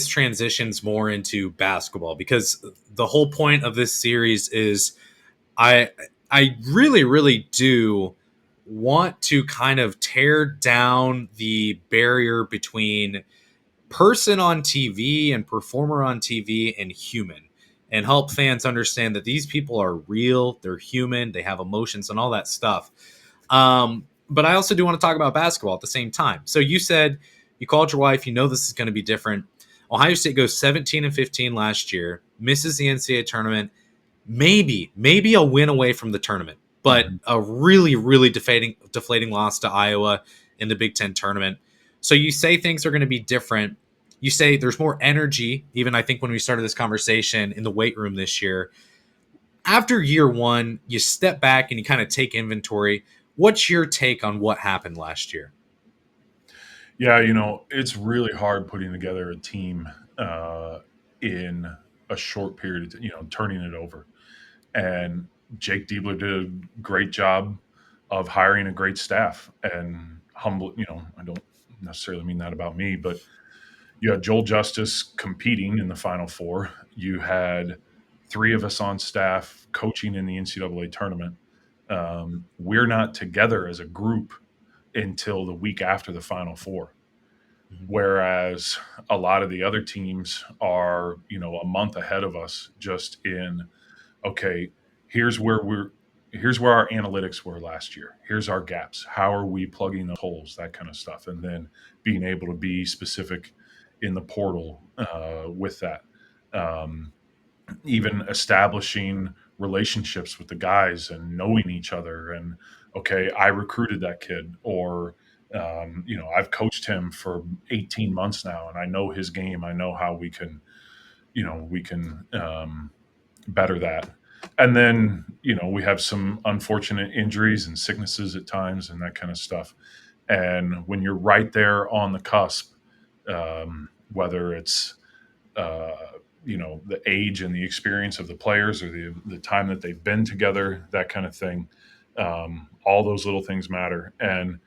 transitions more into basketball, because the whole point of this series is I I really really do want to kind of tear down the barrier between person on TV and performer on TV and human, and help fans understand that these people are real, they're human, they have emotions and all that stuff. But I also do want to talk about basketball at the same time. So you said you called your wife, you know this is going to be different. Ohio State goes 17-15 last year, misses the NCAA tournament, maybe a win away from the tournament, but a really, really deflating loss to Iowa in the Big Ten tournament. So you say things are going to be different. You say there's more energy, even I think when we started this conversation in the weight room this year. After year one, you step back and you kind of take inventory. What's your take on what happened last year? Yeah, it's really hard putting together a team uh, in a short period of, turning it over. And Jake Diebler did a great job of hiring a great staff and humble. I don't necessarily mean that about me, but you had Joel Justice competing in the Final Four. You had three of us on staff coaching in the NCAA tournament. We're not together as a group until the week after the Final Four, Mhm. whereas a lot of the other teams are, a month ahead of us, just in, okay, here's where we're here's where our analytics were last year, here's our gaps, how are we plugging those holes, that kind of stuff, and then being able to be specific in the portal with that. um, Even establishing relationships with the guys and knowing each other, and okay, I recruited that kid, or I've coached him for 18 months now and I know his game, I know how we can better that. And then we have some unfortunate injuries and sicknesses at times and that kind of stuff. And when you're right there on the cusp, whether it's uh, the age and the experience of the players, or the time that they've been together, that kind of thing. All those little things matter. And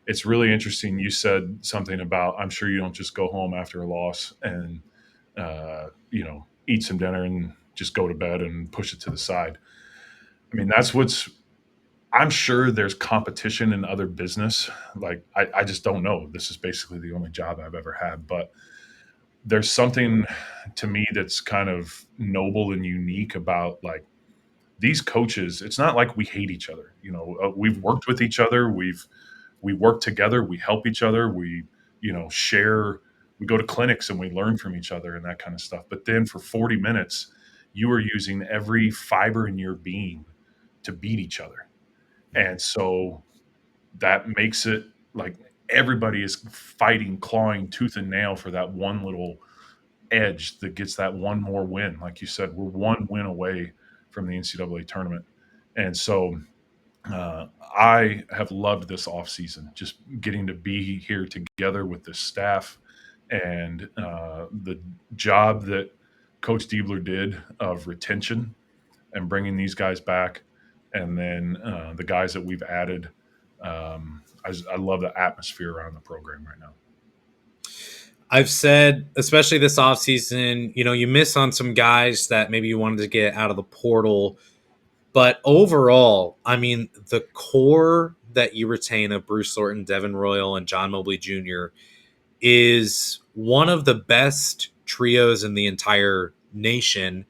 it's really interesting. You said something about, I'm sure you don't just go home after a loss and, eat some dinner and just go to bed and push it to the side. I mean, I'm sure there's competition in other business. Like, I just don't know. This is basically the only job I've ever had. But there's something to me that's kind of noble and unique about, like, these coaches. It's not like we hate each other. We've worked with each other. We work together. We help each other. We share. We go to clinics and we learn from each other and that kind of stuff. But then for 40 minutes, you are using every fiber in your being to beat each other. And so that makes it like everybody is fighting, clawing tooth and nail for that one little edge that gets that one more win. Like you said, we're one win away from the NCAA tournament. And so I have loved this offseason, just getting to be here together with the staff, and the job that Coach Diebler did of retention and bringing these guys back. And then the guys that we've added. I love the atmosphere around the program right now. I've said, especially this offseason, you miss on some guys that maybe you wanted to get out of the portal. But overall, I mean, the core that you retain of Bruce Thornton, Devin Royal, and John Mobley Jr. is one of the best trios in the entire nation,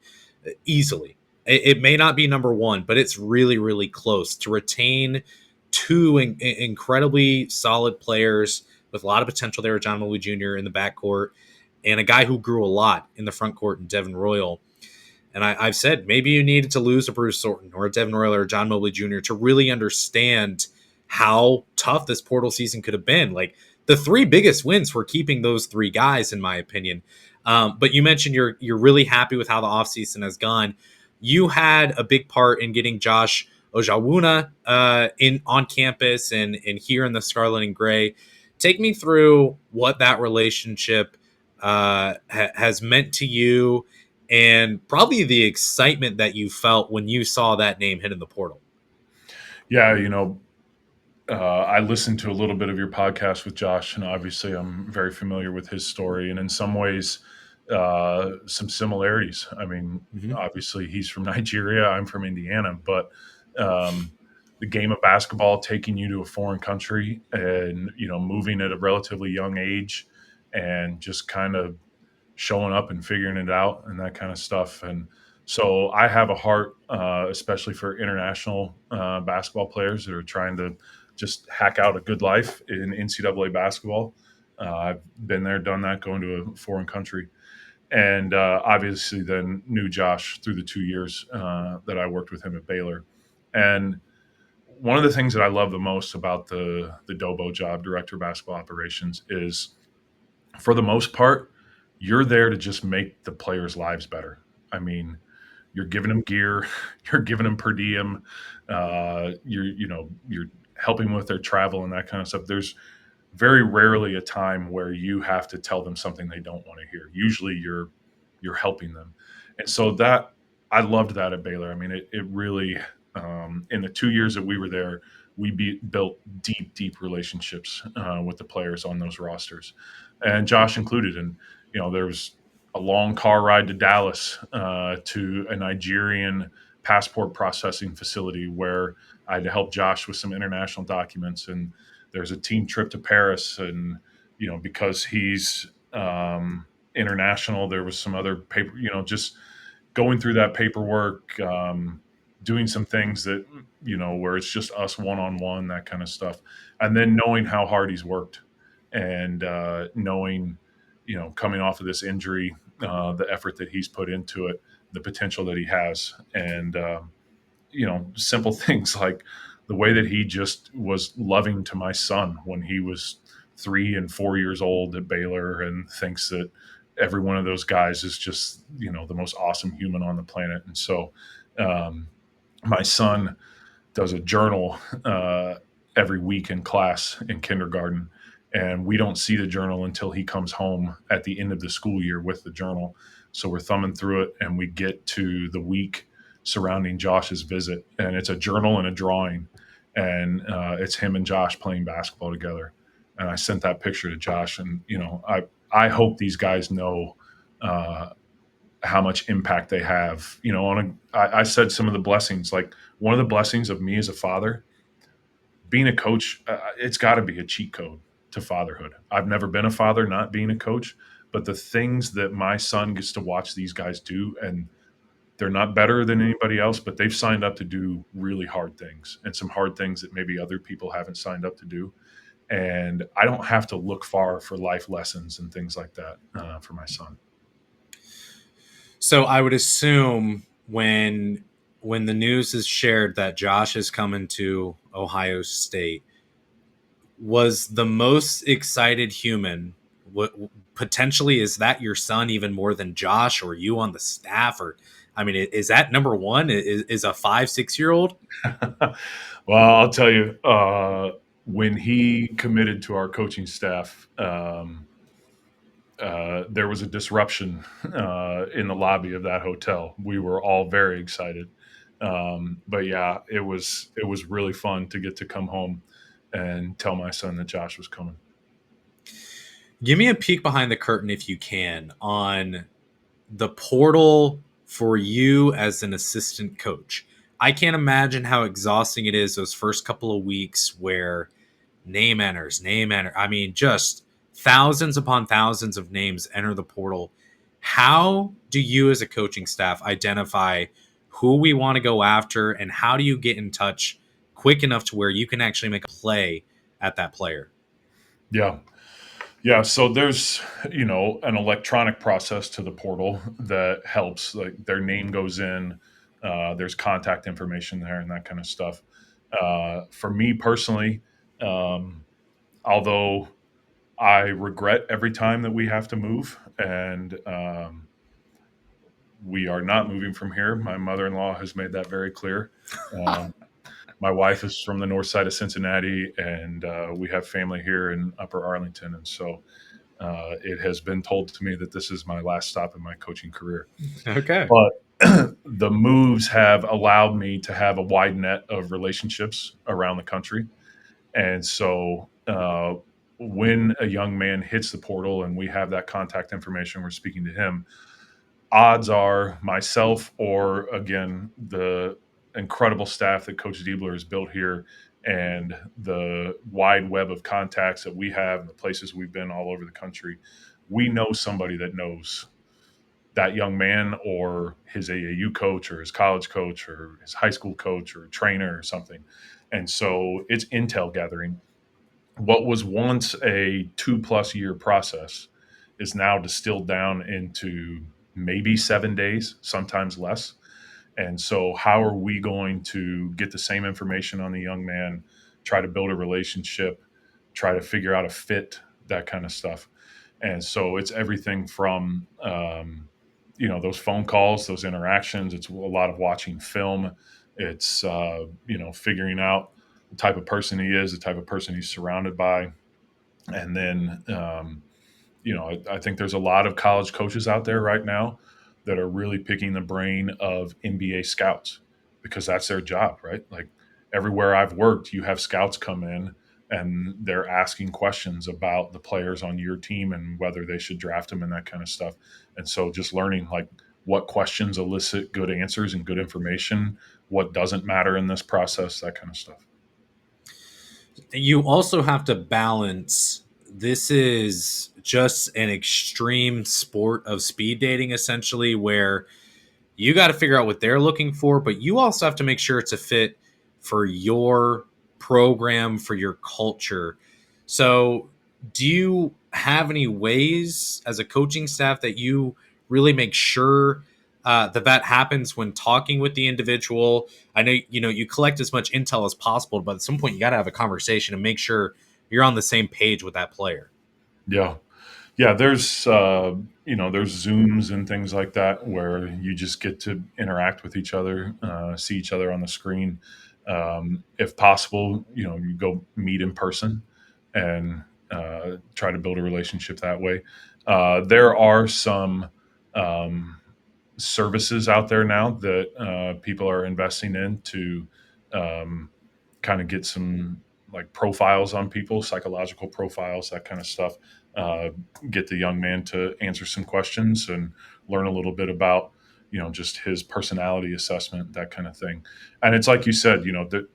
easily. It may not be number one, but it's really, really close. To retain two incredibly solid players with a lot of potential there, John Mobley Jr. in the backcourt, and a guy who grew a lot in the front court in Devin Royal. And I've said maybe you needed to lose a Bruce Thornton or a Devin Royal or a John Mobley Jr. to really understand how tough this portal season could have been. Like, the three biggest wins were keeping those three guys, in my opinion. But you mentioned you're really happy with how the offseason has gone. You had a big part in getting Josh Ojawuna in on campus and here in the Scarlet and Gray. Take me through what that relationship has meant to you, and probably the excitement that you felt when you saw that name hit in the portal. Yeah, I listened to a little bit of your podcast with Josh, and obviously I'm very familiar with his story. And in some ways, some similarities. I mean, Mhm. obviously he's from Nigeria, I'm from Indiana, but um, the game of basketball taking you to a foreign country and moving at a relatively young age and just kind of showing up and figuring it out and that kind of stuff. And so I have a heart, especially for international basketball players that are trying to just hack out a good life in NCAA basketball. I've been there, done that, going to a foreign country, and obviously then knew Josh through the 2 years that I worked with him at Baylor. And one of the things that I love the most about the Dobo job, director of basketball operations, is for the most part, you're there to just make the players' lives better. I mean, you're giving them gear, you're giving them per diem, you're helping with their travel and that kind of stuff. There's very rarely a time where you have to tell them something they don't want to hear. Usually you're helping them. And so that I loved that at Baylor. I mean, it really in the 2 years that we were there, built deep relationships with the players on those rosters, and Josh included. And there was a long car ride to Dallas to a Nigerian passport processing facility where I had to help Josh with some international documents, and there's a team trip to Paris, and because he's international, there was some other paper, just going through that paperwork, doing some things that where it's just us one on one, that kind of stuff, and then knowing how hard he's worked, and knowing coming off of this injury, the effort that he's put into it, the potential that he has, and simple things like the way that he just was loving to my son when he was 3 and 4 years old at Baylor, and thinks that every one of those guys is just the most awesome human on the planet. And so um, my son does a journal every week in class in kindergarten, and we don't see the journal until he comes home at the end of the school year with the journal. So we're thumbing through it, and we get to the week surrounding Josh's visit, and it's a journal and a drawing, and it's him and Josh playing basketball together. And I sent that picture to Josh, and I hope these guys know uh, how much impact they have. I said some of the blessings, like one of the blessings of me as a father, being a coach, it's got to be a cheat code to fatherhood. I've never been a father, not being a coach, but the things that my son gets to watch these guys do, and they're not better than anybody else, but they've signed up to do really hard things, and some hard things that maybe other people haven't signed up to do. And I don't have to look far for life lessons and things like that for my son. So I would assume when the news is shared that Josh is coming to Ohio State, was the most excited human, what potentially, is that your son even more than Josh or you on the staff? Or I mean, is that number one? Is a 5, 6 year old? Well, I'll tell you, when he committed to our coaching staff, there was a disruption in the lobby of that hotel. We were all very excited, but yeah, it was really fun to get to come home and tell my son that Josh was coming. Give me a peek behind the curtain, if you can, on the portal for you as an assistant coach. I can't imagine how exhausting it is those first couple of weeks where name enter. I mean, just thousands upon thousands of names enter the portal. How do you, as a coaching staff, identify who we want to go after, and how do you get in touch quick enough to where you can actually make a play at that player? Yeah, yeah. So there's an electronic process to the portal that helps. Like their name goes in, there's contact information there and that kind of stuff. For me personally, um, although I regret every time that we have to move, and we are not moving from here. My mother-in-law has made that very clear. Um, my wife is from the north side of Cincinnati, and we have family here in Upper Arlington, and so it has been told to me that this is my last stop in my coaching career. Okay. But the moves have allowed me to have a wide net of relationships around the country, and so when a young man hits the portal and we have that contact information, we're speaking to him, odds are myself or again the incredible staff that Coach Diebler has built here and the wide web of contacts that we have, the places we've been all over the country, we know somebody that knows that young man or his AAU coach or his college coach or his high school coach or trainer or something. And so it's intel gathering. What was once a 2+ year process is now distilled down into maybe 7 days, sometimes less. And so, how are we going to get the same information on the young man, try to build a relationship, try to figure out a fit, that kind of stuff? And so, it's everything from, those phone calls, those interactions. It's a lot of watching film. It's, figuring out the type of person he is, the type of person he's surrounded by. And then, I think there's a lot of college coaches out there right now that are really picking the brain of NBA scouts because that's their job, right? Like everywhere I've worked, you have scouts come in and they're asking questions about the players on your team and whether they should draft them and that kind of stuff. And so just learning like what questions elicit good answers and good information, what doesn't matter in this process, that kind of stuff. You also have to balance, this is just an extreme sport of speed dating, essentially, where you got to figure out what they're looking for, but you also have to make sure it's a fit for your program, for your culture. So, do you have any ways as a coaching staff that you really make sure that happens when talking with the individual? I know you collect as much intel as possible, but at some point you got to have a conversation and make sure you're on the same page with that player. Yeah. Yeah, there's Zooms and things like that where you just get to interact with each other, see each other on the screen. If possible, you go meet in person and try to build a relationship that way. There are some um, services out there now that people are investing in to um, kind of get some like profiles on people, psychological profiles, that kind of stuff. Uh, get the young man to answer some questions and learn a little bit about, just his personality assessment, that kind of thing. And it's like you said, that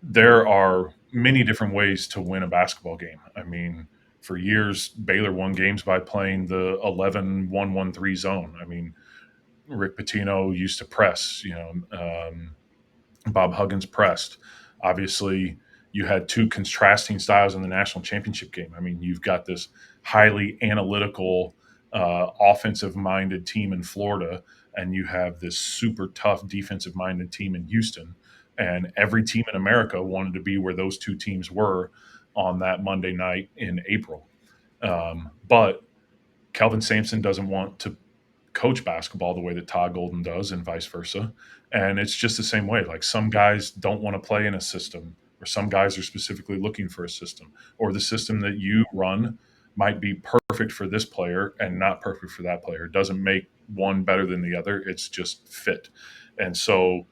there are many different ways to win a basketball game. I mean, for years, Baylor won games by playing the 11-1-1-3 zone. I mean, Rick Pitino used to press, Bob Huggins pressed. Obviously, you had two contrasting styles in the national championship game. I mean, you've got this highly analytical, offensive minded team in Florida, and you have this super tough defensive minded team in Houston. And every team in America wanted to be where those two teams were on that Monday night in April. But Kelvin Sampson doesn't want to coach basketball the way that Todd Golden does, and vice versa. And it's just the same way. Like some guys don't want to play in a system, or some guys are specifically looking for a system, or the system that you run might be perfect for this player and not perfect for that player. It doesn't make one better than the other. It's just fit. And so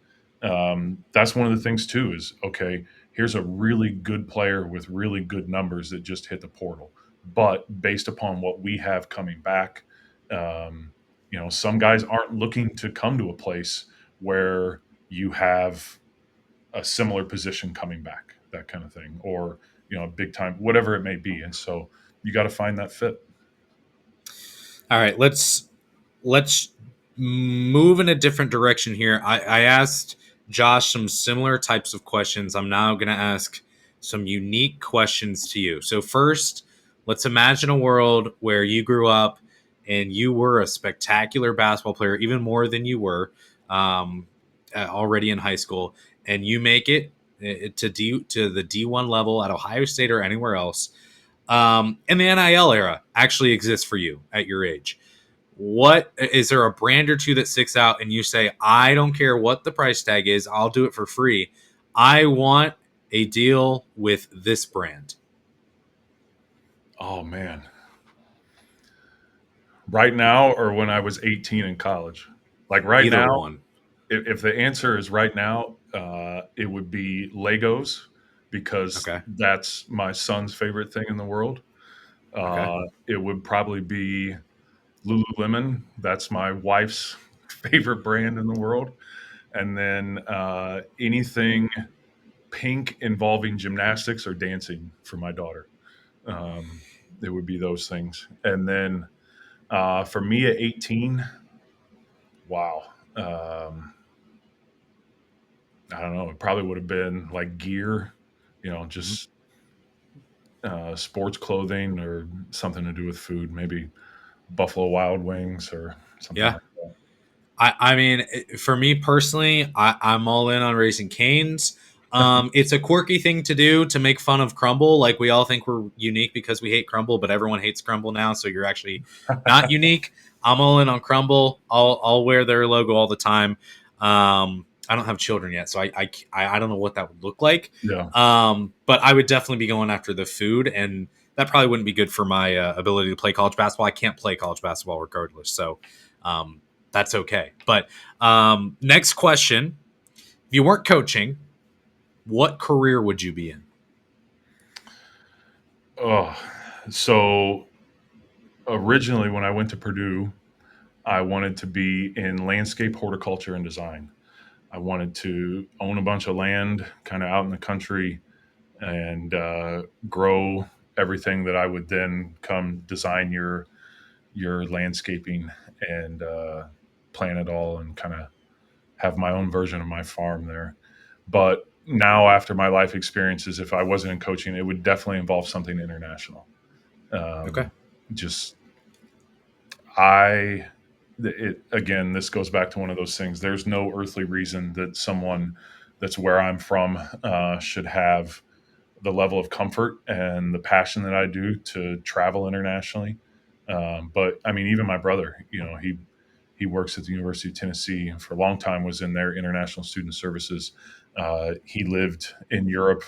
that's one of the things too is okay, here's a really good player with really good numbers that just hit the portal. But based upon what we have coming back, um, some guys aren't looking to come to a place where you have a similar position coming back, that kind of thing, or big time, whatever it may be. And so you got to find that fit. All right, let's move in a different direction here. I asked Josh some similar types of questions. I'm now going to ask some unique questions to you. So first, let's imagine a world where you grew up and you were a spectacular basketball player, even more than you were already in high school, and you make it to the D1 level at Ohio State or anywhere else. And the NIL era actually exists for you at your age. What is there a brand or two that sticks out and you say, I don't care what the price tag is, I'll do it for free. I want a deal with this brand. Oh man, right now or when I was 18 in college? Like right Either now, one. if the answer is right now, it would be Legos because Okay. that's my son's favorite thing in the world. Okay. It would probably be Lululemon. That's my wife's favorite brand in the world. And then anything pink involving gymnastics or dancing for my daughter. Um, it would be those things. And then for me at 18, wow. I don't know. It probably would have been like gear, Mhm. just sports clothing or something to do with food, maybe Buffalo Wild Wings or something Yeah. like that. I mean, for me personally, I'm all in on Raising Cane's. It's a quirky thing to do to make fun of crumble. Like we all think we're unique because we hate crumble, but everyone hates crumble now. So you're actually not unique. I'm all in on crumble. I'll wear their logo all the time. I don't have children yet, so I don't know what that would look like. Yeah. But I would definitely be going after the food, and that probably wouldn't be good for my ability to play college basketball. I can't play college basketball regardless. So um, that's okay. But next question: if you weren't coaching, what career would you be in? Oh, so originally when I went to Purdue, I wanted to be in landscape horticulture and design. I wanted to own a bunch of land kind of out in the country and grow everything that I would then come design your landscaping and plan it all and kind of have my own version of my farm there. But now, after my life experiences, if I wasn't in coaching, it would definitely involve something international. Okay. Um, just I it again, this goes back to one of those things. There's no earthly reason that someone that's where I'm from should have the level of comfort and the passion that I do to travel internationally. But I mean, even my brother, he works at the University of Tennessee for a long time, was in their international student services. He lived in Europe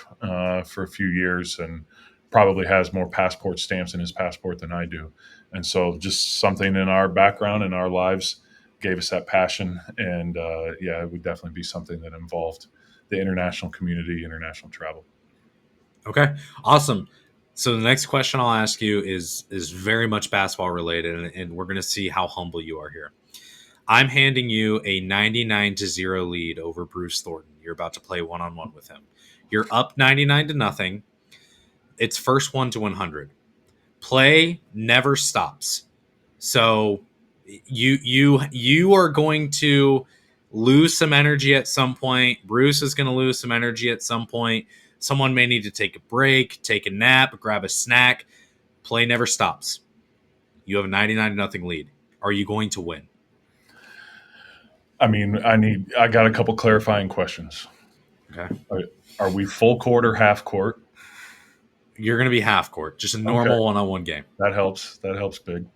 for a few years and probably has more passport stamps in his passport than I do. And so, just something in our background and our lives gave us that passion. And yeah, it would definitely be something that involved the international community, international travel. Okay. Awesome. So the next question I'll ask you is very much basketball related, and we're going to see how humble you are here. I'm handing you a 99-0 lead over Bruce Thornton. You're about to play one on one with him. You're up 99-0. It's first one to 100. Play never stops. So you are going to lose some energy at some point. Bruce is going to lose some energy at some point. Someone may need to take a break, take a nap, grab a snack. Play never stops. You have a 99-0 lead. Are you going to win? I mean, I got a couple clarifying questions. Okay. Are, are we full court or half court? You're going to be half court, just a Okay, normal one-on-one game. that helps. That helps big.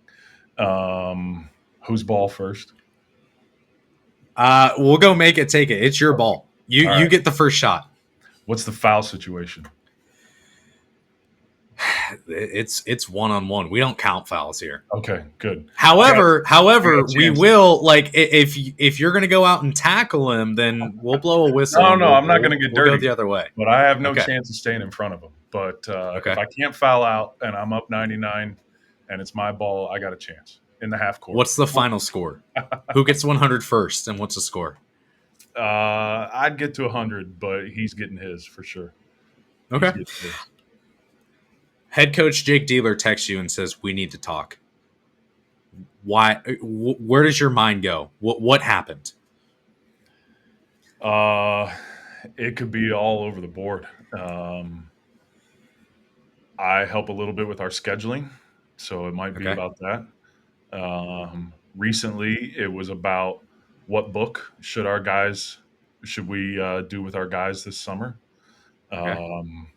Um, who's ball first? We'll go make it, take it. It's your Okay. ball. You All you right. get the first shot. What's the foul situation? It's one-on-one. We don't count fouls here. Okay, good. I got However, a we chance. will like if you're gonna go out and tackle him, then we'll blow a whistle No, and no, we'll I'm not going we'll to get we'll go dirty, the other way. but I have no Okay. chance of staying in front of him. But if Okay. I can't foul out and I'm up 99 and it's my ball, I got a chance in the half court. What's the final score? Who gets 100 first, and what's the score? I'd get to 100, but he's getting his for sure. He's Okay. getting his. Head coach Jake Dealer texts you and says we need to talk. Why? Where does your mind go? What happened? Uh, it could be all over the board. Um, I help a little bit with our scheduling, so it might be Okay. about that. Recently, it was about what book should we do with our guys this summer. Okay. Um,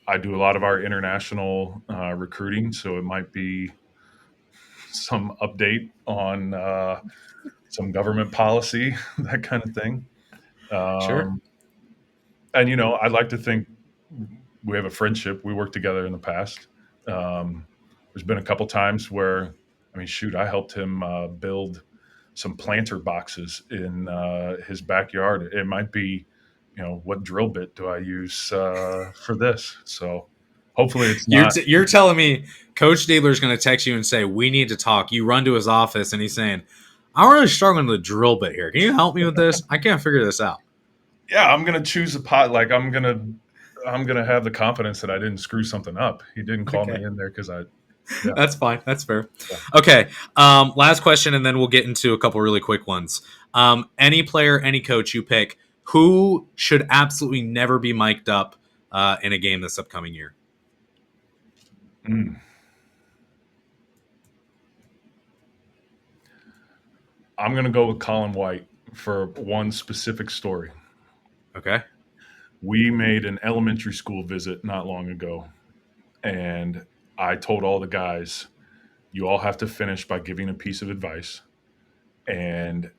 I do a lot of our international recruiting, so it might be some update on some government policy, that kind of thing. Sure. Um, and I'd like to think we have a friendship. We worked together in the past. Um, there's been a couple times where, I mean, shoot, I helped him build some planter boxes in his backyard. It might be what drill bit do I use for this? So hopefully it's You're not. you're telling me Coach Dealer's going to text you and say we need to talk. You run to his office and he's saying, "I'm really struggling with the drill bit here. Can you help me with this? I can't figure this out." Yeah, I'm gonna choose a pot. Like I'm gonna have the confidence that I didn't screw something up. He didn't call Okay, me in there because I. Yeah. that's fine. That's fair. Yeah. Okay, last question, and then we'll get into a couple really quick ones. Any player, any coach you pick, who should absolutely never be mic'd up in a game this upcoming year? Mm. I'm gonna go with Colin White for one specific story. Okay. We made an elementary school visit not long ago, and I told all the guys, you all have to finish by giving a piece of advice, and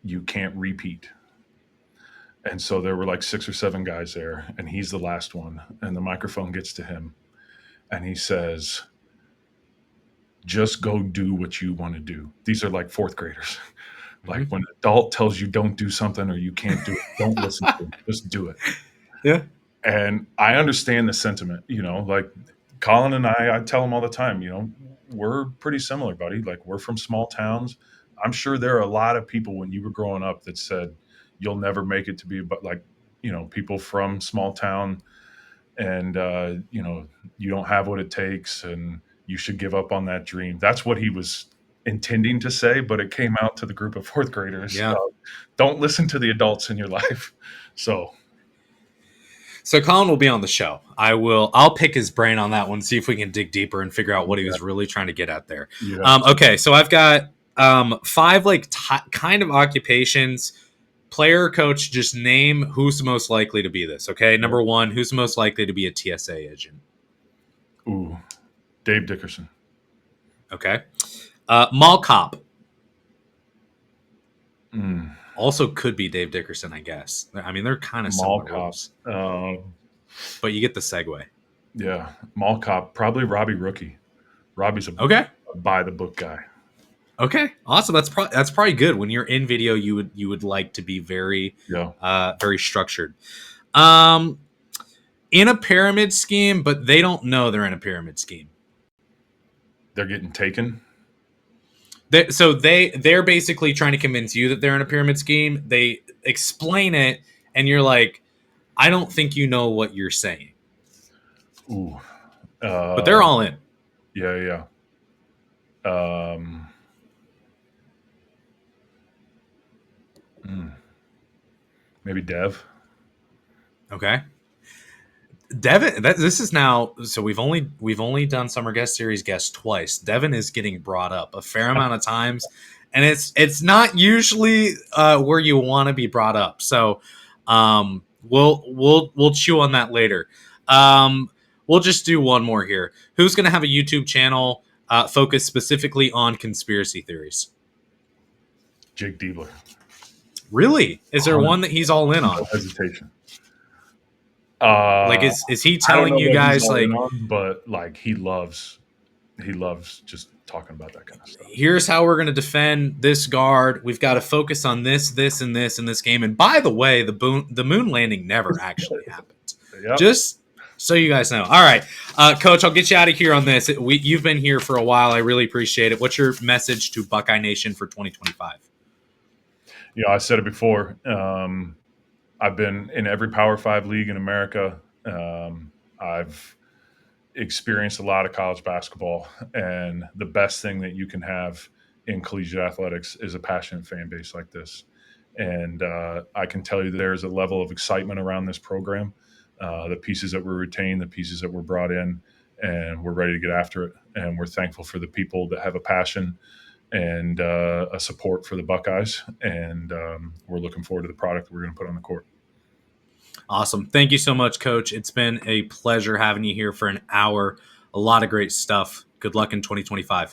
you can't repeat. And so there were like 6 or 7 guys there, and he's the last one. And the microphone gets to him, and he says, just go do what you want to do. These are like fourth graders. Like Mm-hmm. when an adult tells you don't do something or you can't do it, don't listen to them. Just do it. Yeah. And I understand the sentiment, like Colin and I tell him all the time, we're pretty similar, buddy. Like we're from small towns. I'm sure there are a lot of people when you were growing up that said you'll never make it to be, but like, people from small town and, you don't have what it takes and you should give up on that dream. That's what he was intending to say, but it came out to the group of fourth graders. Yeah. Don't listen to the adults in your life. So, So Colin will be on the show. I'll pick his brain on that one, see if we can dig deeper and figure out what he yeah, was really trying to get at there. you have to. Okay, so I've got 5 kind of occupations. Player, coach, just name who's most likely to be this. Okay, number 1, who's most likely to be a TSA agent? Ooh, Dave Dickerson. Okay, mall cop Mm, also could be Dave Dickerson, I guess. I mean, they're kind of mall similar cop. roles, but you get the segue. Yeah, mall cop. Probably Robbie Rookie. Robbie's a Okay. by the book guy. Okay, awesome. That's probably good. When you're in video, you would like to be very Yeah. very structured. Um, in a pyramid scheme, but they don't know they're in a pyramid scheme. They're getting taken. They're basically trying to convince you that they're in a pyramid scheme. They explain it, and you're like, I don't think you know what you're saying. Ooh. But they're all in. Yeah, yeah. Maybe Dev. Okay. Devin, this is now. So we've only done summer guest series guests twice. Devin is getting brought up a fair amount of times, and it's not usually where you want to be brought up. So we'll chew on that later. We'll just do one more here. Who's going to have a YouTube channel focused specifically on conspiracy theories? Jake Diebler. Really? Is there one that he's all in on? No hesitation. Like is he telling you guys like, but like he loves just talking about that kind of stuff. Here's how we're going to defend this guard. We've got to focus on this, this, and this in this game. And by the way, the moon landing never actually happened. Yep. Just so you guys know. All right, Coach, I'll get you out of here on this. You've been here for a while. I really appreciate it. What's your message to Buckeye Nation for 2025? I said it before. I've been in every Power 5 league in America. I've experienced a lot of college basketball, and the best thing that you can have in collegiate athletics is a passionate fan base like this. And I can tell you that there's a level of excitement around this program, the pieces that were retained, the pieces that were brought in, and we're ready to get after it. And we're thankful for the people that have a passion and a support for the Buckeyes. And we're looking forward to the product that we're going to put on the court. Awesome. Thank you so much, Coach. It's been a pleasure having you here for an hour. A lot of great stuff. Good luck in 2025.